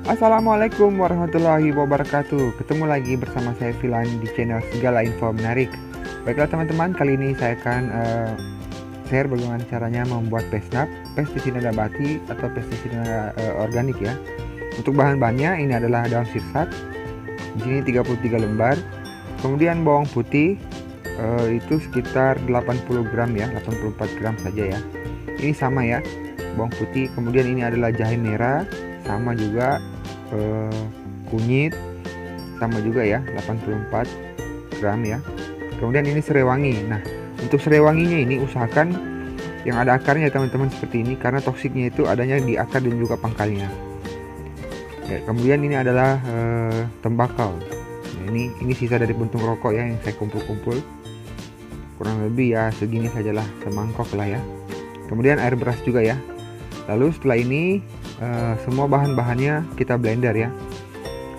Assalamualaikum warahmatullahi wabarakatuh. Ketemu lagi bersama saya Filan di channel Segala Info Menarik. Baiklah teman-teman, kali ini saya akan share bagaimana caranya membuat pesnap, pestisida nabati atau pestisida organik ya. Untuk bahan-bahannya ini adalah daun sirsak. Di sini 33 lembar. Kemudian bawang putih itu sekitar 80 gram ya, 84 gram saja ya. Ini sama ya, bawang putih. Kemudian ini adalah jahe merah, sama juga kunyit, sama juga ya, 84 gram ya. Kemudian ini serai wangi. Nah, untuk serai wanginya ini usahakan yang ada akarnya teman-teman, seperti ini, karena toksiknya itu adanya di akar dan juga pangkalnya ya. Kemudian ini adalah tembakau. Nah, ini sisa dari puntung rokok ya, yang saya kumpul-kumpul, kurang lebih ya segini sajalah, semangkok lah ya. Kemudian air beras juga ya. Lalu setelah ini semua bahan-bahannya kita blender ya.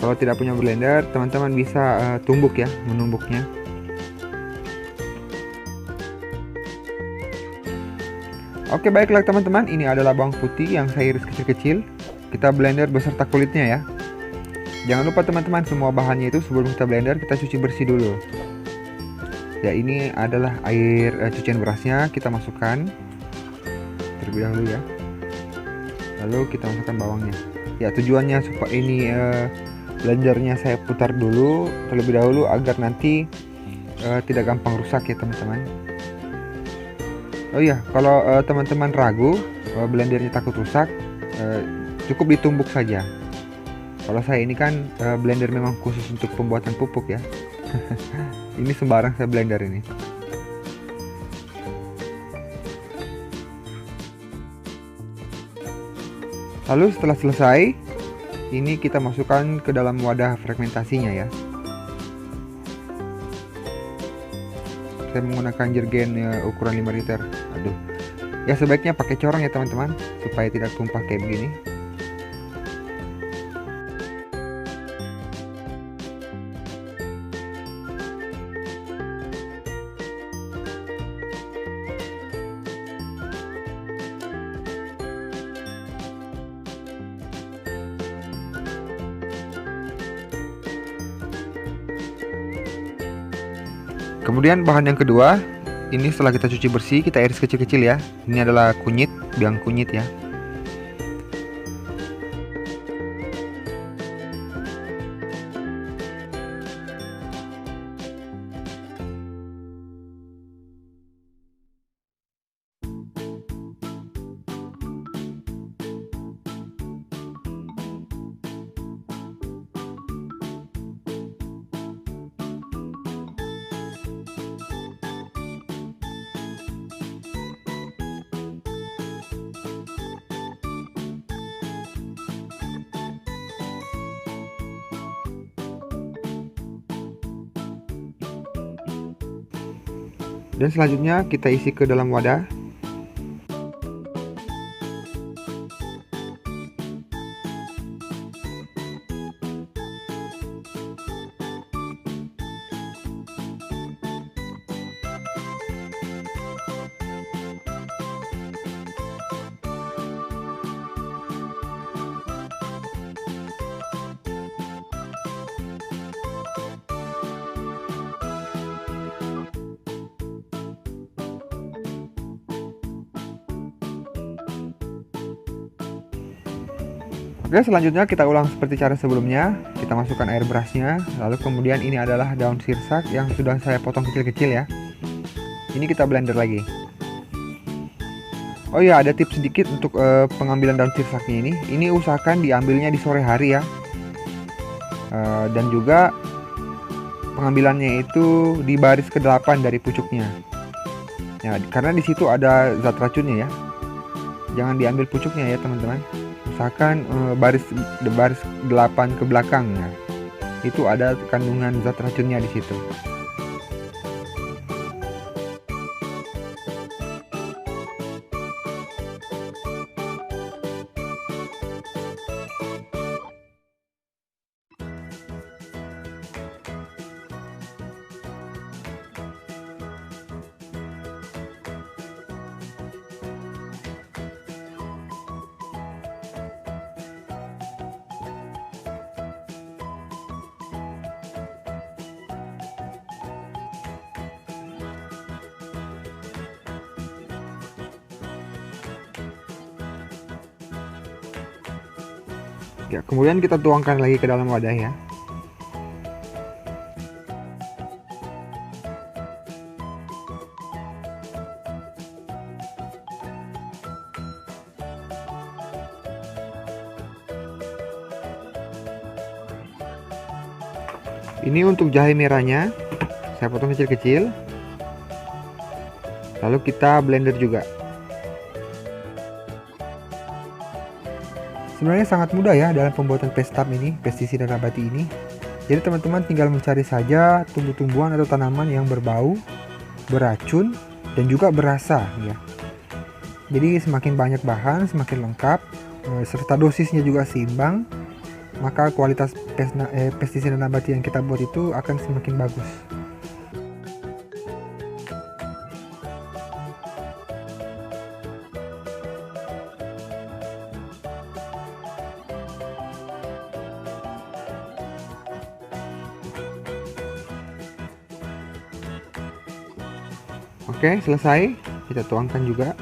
Kalau tidak punya blender, teman-teman bisa tumbuk ya, menumbuknya. Oke, baiklah teman-teman, ini adalah bawang putih yang saya iris kecil-kecil. Kita blender beserta kulitnya ya. Jangan lupa teman-teman, semua bahannya itu sebelum kita blender kita cuci bersih dulu. Ya, ini adalah air cucian berasnya, kita masukkan terlebih dahulu ya. Lalu kita masukkan bawangnya. Ya, tujuannya supaya ini blendernya saya putar dulu terlebih dahulu agar nanti tidak gampang rusak ya teman-teman. Oh iya, kalau teman-teman ragu blendernya takut rusak, cukup ditumbuk saja. Kalau saya ini kan blender memang khusus untuk pembuatan pupuk ya. Ini sembarang saya blender ini. Lalu setelah selesai, ini kita masukkan ke dalam wadah fermentasinya ya. Saya menggunakan jerigen ukuran 5 liter. Aduh, ya sebaiknya pakai corong ya teman-teman, supaya tidak tumpah kayak begini. Kemudian bahan yang kedua, ini setelah kita cuci bersih, kita iris kecil-kecil ya. Ini adalah kunyit, biang kunyit ya. Dan selanjutnya kita isi ke dalam wadah. Oke, selanjutnya kita ulang seperti cara sebelumnya. Kita masukkan air berasnya, lalu kemudian ini adalah daun sirsak yang sudah saya potong kecil-kecil ya. Ini kita blender lagi. Oh iya, ada tips sedikit untuk pengambilan daun sirsaknya ini. Ini usahakan diambilnya di sore hari ya. Dan juga pengambilannya itu di baris ke-8 dari pucuknya. Ya, karena di situ ada zat racunnya ya. Jangan diambil pucuknya ya teman-teman. Usahakan baris 8 ke belakang ya. Itu ada kandungan zat racunnya di situ. Ya, kemudian kita tuangkan lagi ke dalam wadah ya. Ini untuk jahe merahnya, saya potong kecil-kecil. Lalu kita blender juga. Sebenarnya sangat mudah ya dalam pembuatan pestap ini, pestisida nabati ini. Jadi teman-teman tinggal mencari saja tumbuh-tumbuhan atau tanaman yang berbau, beracun, dan juga berasa ya. Jadi semakin banyak bahan, semakin lengkap, serta dosisnya juga seimbang, maka kualitas pestisida nabati yang kita buat itu akan semakin bagus. Oke, selesai. Kita tuangkan juga.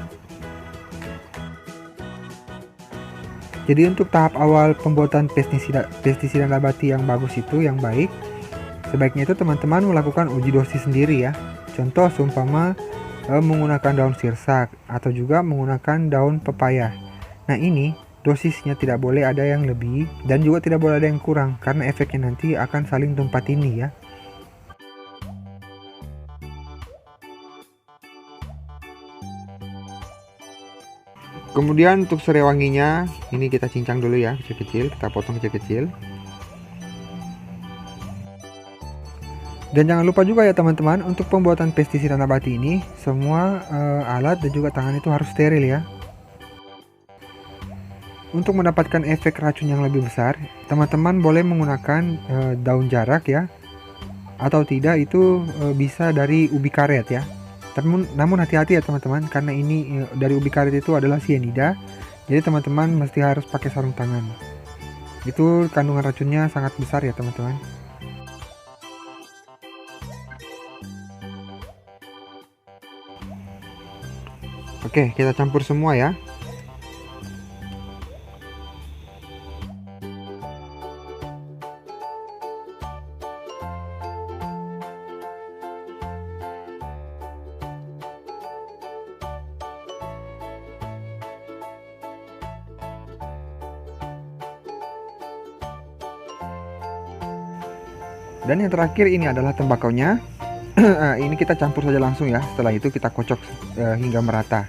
Jadi untuk tahap awal pembuatan pestisida nabati yang bagus itu, yang baik, sebaiknya itu teman-teman melakukan uji dosis sendiri ya. Contoh seumpama menggunakan daun sirsak atau juga menggunakan daun pepaya. Nah ini dosisnya tidak boleh ada yang lebih dan juga tidak boleh ada yang kurang, karena efeknya nanti akan saling tumpah tindih ya. Kemudian untuk serai wanginya, ini kita cincang dulu ya, kecil-kecil, kita potong kecil-kecil. Dan jangan lupa juga ya teman-teman, untuk pembuatan pestisida nabati ini, semua alat dan juga tangan itu harus steril ya. Untuk mendapatkan efek racun yang lebih besar, teman-teman boleh menggunakan daun jarak ya, atau tidak itu bisa dari ubi karet ya. Namun hati-hati ya teman-teman, karena ini dari ubi karet itu adalah cyanida. Jadi teman-teman mesti harus pakai sarung tangan. Itu kandungan racunnya sangat besar ya teman-teman. Oke, kita campur semua ya. Dan yang terakhir ini adalah tembakaunya. Ini kita campur saja langsung ya. Setelah itu kita kocok hingga merata.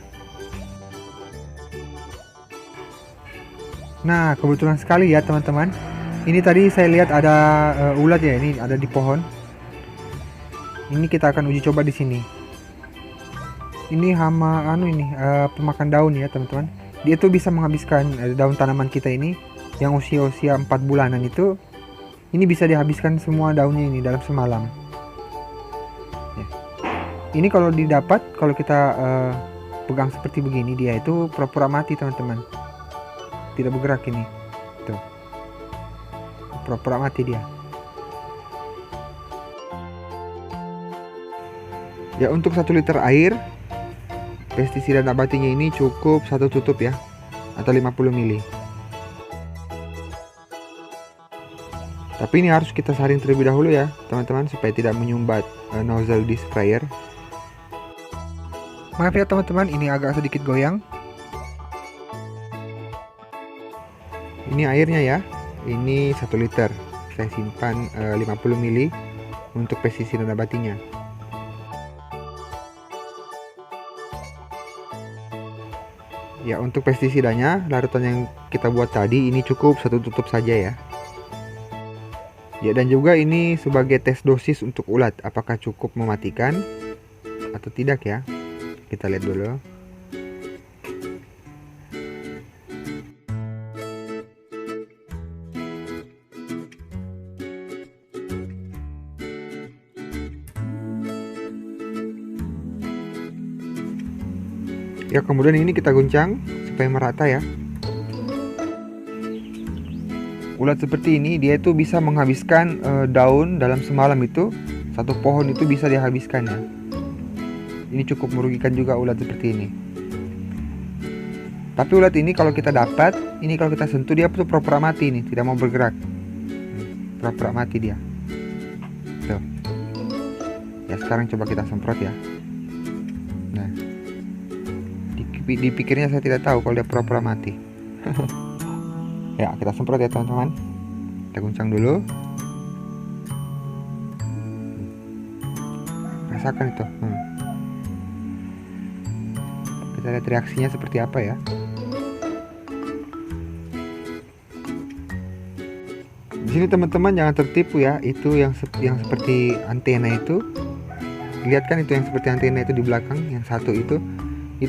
Nah, kebetulan sekali ya teman-teman. Ini tadi saya lihat ada ulat ya, ini ada di pohon. Ini kita akan uji coba di sini. Ini hama pemakan daun ya teman-teman. Dia tuh bisa menghabiskan daun tanaman kita ini yang usia 4 bulanan itu. Ini bisa dihabiskan semua daunnya ini dalam semalam. Ya. Ini kalau didapat, kalau kita pegang seperti begini, dia itu pura-pura mati teman-teman. Tidak bergerak ini. Tuh. Pura-pura mati dia. Ya, untuk 1 liter air, pestisida nabatinya ini cukup 1 tutup ya, atau 50 ml. Tapi ini harus kita saring terlebih dahulu ya teman-teman, supaya tidak menyumbat nozzle di sprayer. Maaf ya teman-teman, ini agak sedikit goyang. Ini airnya ya, ini 1 liter. Saya simpan 50 ml untuk pestisida nabatinya. Ya, untuk pestisidanya, larutan yang kita buat tadi ini cukup 1 tutup saja ya. Ya, dan juga ini sebagai tes dosis untuk ulat, apakah cukup mematikan atau tidak ya. Kita lihat dulu. Ya, kemudian ini kita guncang supaya merata ya. Ulat seperti ini dia itu bisa menghabiskan daun dalam semalam itu, 1 pohon itu bisa dihabiskan ya. Ini cukup merugikan juga ulat seperti ini. Tapi ulat ini kalau kita dapat, ini kalau kita sentuh dia tuh pura-pura mati nih, tidak mau bergerak. Pura-pura mati dia. Tuh. Ya sekarang coba kita semprot ya. Nah, dipikirnya saya tidak tahu kalau dia pura-pura mati. Ya kita semprot ya teman-teman. Kita guncang dulu. Rasakan itu. Kita lihat reaksinya seperti apa ya. Di sini teman-teman jangan tertipu ya, itu yang seperti antena itu. Lihat kan itu yang seperti antena itu di belakang, yang satu itu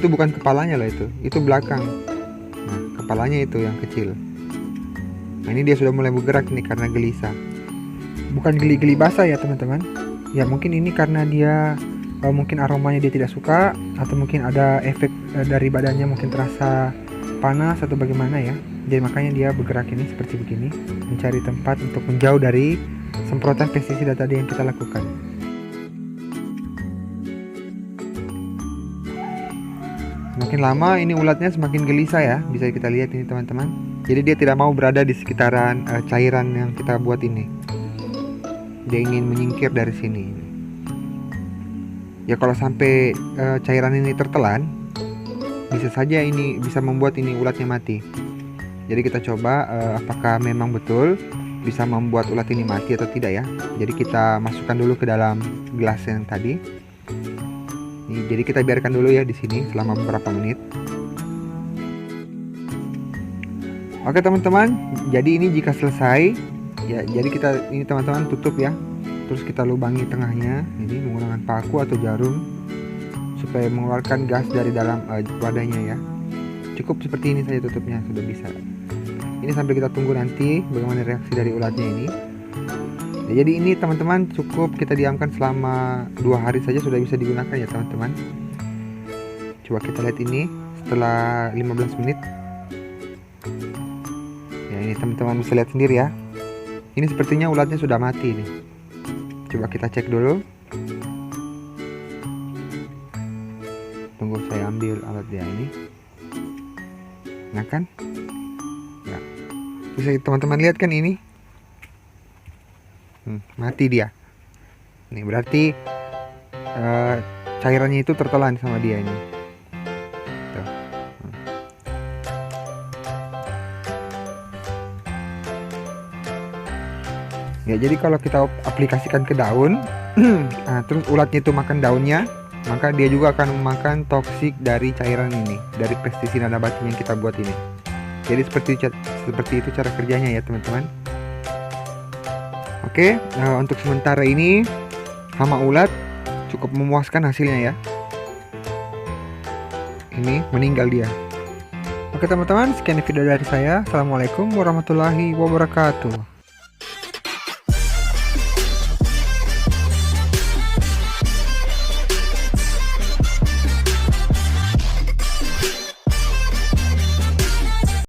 bukan kepalanya loh itu belakang. Nah, kepalanya itu yang kecil. Nah, ini dia sudah mulai bergerak nih karena gelisah. Bukan geli-geli basah ya teman-teman. Ya mungkin ini karena dia mungkin aromanya dia tidak suka, atau mungkin ada efek dari badannya mungkin terasa panas atau bagaimana ya. Jadi makanya dia bergerak ini seperti begini, mencari tempat untuk menjauh dari semprotan pestisida tadi yang kita lakukan. Semakin lama ini ulatnya semakin gelisah ya, bisa kita lihat ini teman-teman. Jadi dia tidak mau berada di sekitaran cairan yang kita buat ini. Dia ingin menyingkir dari sini. Ya kalau sampai cairan ini tertelan, bisa saja ini bisa membuat ini ulatnya mati. Jadi kita coba apakah memang betul bisa membuat ulat ini mati atau tidak ya. Jadi kita masukkan dulu ke dalam gelas yang tadi. Nih, jadi kita biarkan dulu ya di sini selama beberapa menit. Oke teman-teman, jadi ini jika selesai ya, jadi kita ini teman-teman tutup ya. Terus kita lubangi tengahnya ini menggunakan paku atau jarum supaya mengeluarkan gas dari dalam wadahnya ya. Cukup seperti ini saja tutupnya, sudah bisa. Ini sampai kita tunggu nanti bagaimana reaksi dari ulatnya ini. Ya, jadi ini teman-teman cukup kita diamkan selama 2 hari saja sudah bisa digunakan ya teman-teman. Coba kita lihat ini setelah 15 menit. Ya ini teman-teman bisa lihat sendiri ya. Ini sepertinya ulatnya sudah mati nih. Coba kita cek dulu. Tunggu saya ambil alat dia ini. Nah kan? Ya. Bisa teman-teman lihat kan ini? Mati dia. Ini berarti cairannya itu tertelan sama dia ini. Tuh. Ya jadi kalau kita aplikasikan ke daun, nah, terus ulatnya itu makan daunnya, maka dia juga akan memakan toksik dari cairan ini, dari pestisida nabati yang kita buat ini. Jadi seperti itu cara kerjanya ya teman-teman. Oke, untuk sementara ini hama ulat cukup memuaskan hasilnya ya. Ini meninggal dia. Oke teman-teman, sekian video dari saya. Assalamualaikum warahmatullahi wabarakatuh.